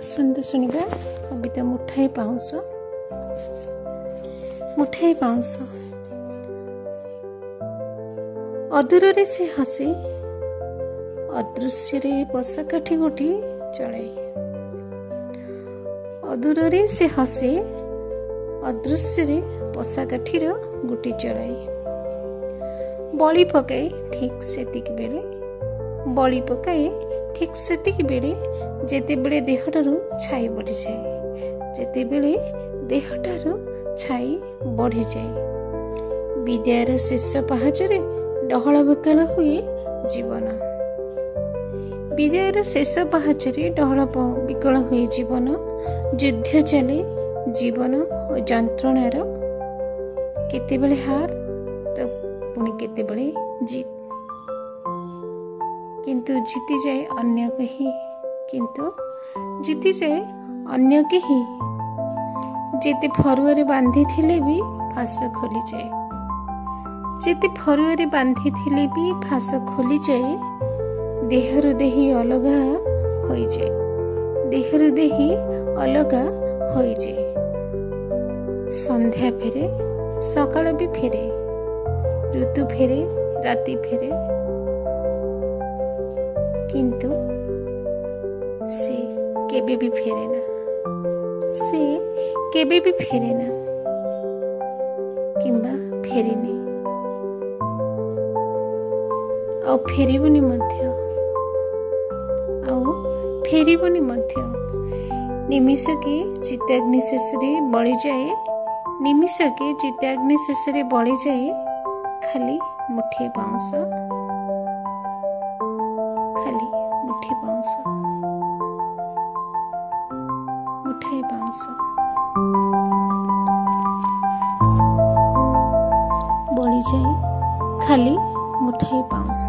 ଆସନ୍ତୁ ଶୁଣିବା କବିତା ମୁଠାଏ ପାଉଁଶ। ମୁଠାଏ ପାଉଁଶ ଅଦୂରରେ ସେ ହସେ, ଅଦୃଶ୍ୟରେ ପଶାକାଠି ଗୋଟି ଚଳାଇ। ଅଦୂରରେ ସେ ହସେ, ଅଦୃଶ୍ୟରେ ପଶାକାଠିର ଗୋଟି ଚଳାଇ। ବଳି ପକାଏ ଠିକ୍ ସେତିକି ବେଳେ, ବଳି ପକାଏ ଠିକ୍ ସେତିକି ବେଳେ, ଯେତେବେଳେ ଦେହଟାରୁ ଛାଇ ବଢ଼ିଯାଏ, ଯେତେବେଳେ ଦେହଟାରୁ ଛାଇ ବଢ଼ିଯାଏ। ବିଦାୟର ଶେଷ ପାହାଚରେ ଡହଳ ବିକଳ ହୁଏ ଜୀବନ। ବିଦାୟର ଶେଷ ପାହାଚରେ ଡହଳ ବିକଳ ହୁଏ ଜୀବନ। ଯୁଦ୍ଧ ଚାଲେ ଜୀବନ ଓ ଯନ୍ତ୍ରଣାର, କେତେବେଳେ ହାର ତ ପୁଣି କେତେବେଳେ ଜିତ୍। କିନ୍ତୁ ଜିତିଯାଏ ଅନ୍ୟ କେହି, କିନ୍ତୁ ଜିତିଯାଏ ଅନ୍ୟ କେହି। ଯେତେ ଫରୁଆରେ ବାନ୍ଧିଥିଲେ ବି ଫାଶ ଖୋଲିଯାଏ, ଯେତେ ଫରୁଆରେ ବାନ୍ଧିଥିଲେ ବି ଫାଶ ଖୋଲିଯାଏ। ଦେହରୁ ଦେହି ଅଲଗା ହୋଇଯାଏ, ଦେହରୁ ଦେହି ଅଲଗା ହୋଇଯାଏ। ସନ୍ଧ୍ୟା ଫେରେ, ସକାଳ ବି ଫେରେ, ଋତୁ ଫେରେ, ରାତି ଫେରେ, କିନ୍ତୁ ସେ କେବେ ବି ଫେରେ ନା, ସେ କେବେ ବି ଫେରେ ନା କିମ୍ବା ଫେରେନି, ଆଉ ଫେରିବନି ମଧ୍ୟ, ଆଉ ଫେରିବନି ମଧ୍ୟ। ନିମିଷକେ ଚିତାଗ୍ନି ଶେଷରେ ବଳିଯାଏ, ନିମିଷକେ ଚିତାଗ୍ନି ଶେଷରେ ବଳିଯାଏ। ଖାଲି ମୁଠିଏ ପାଉଁଶ, ଖାଲି ମୁଠିଏ ପାଉଁଶ, ମୁଠାଏ ପାଉଁଶ ବଳିଯାଏ, ଖାଲି ମୁଠାଏ ପାଉଁଶ।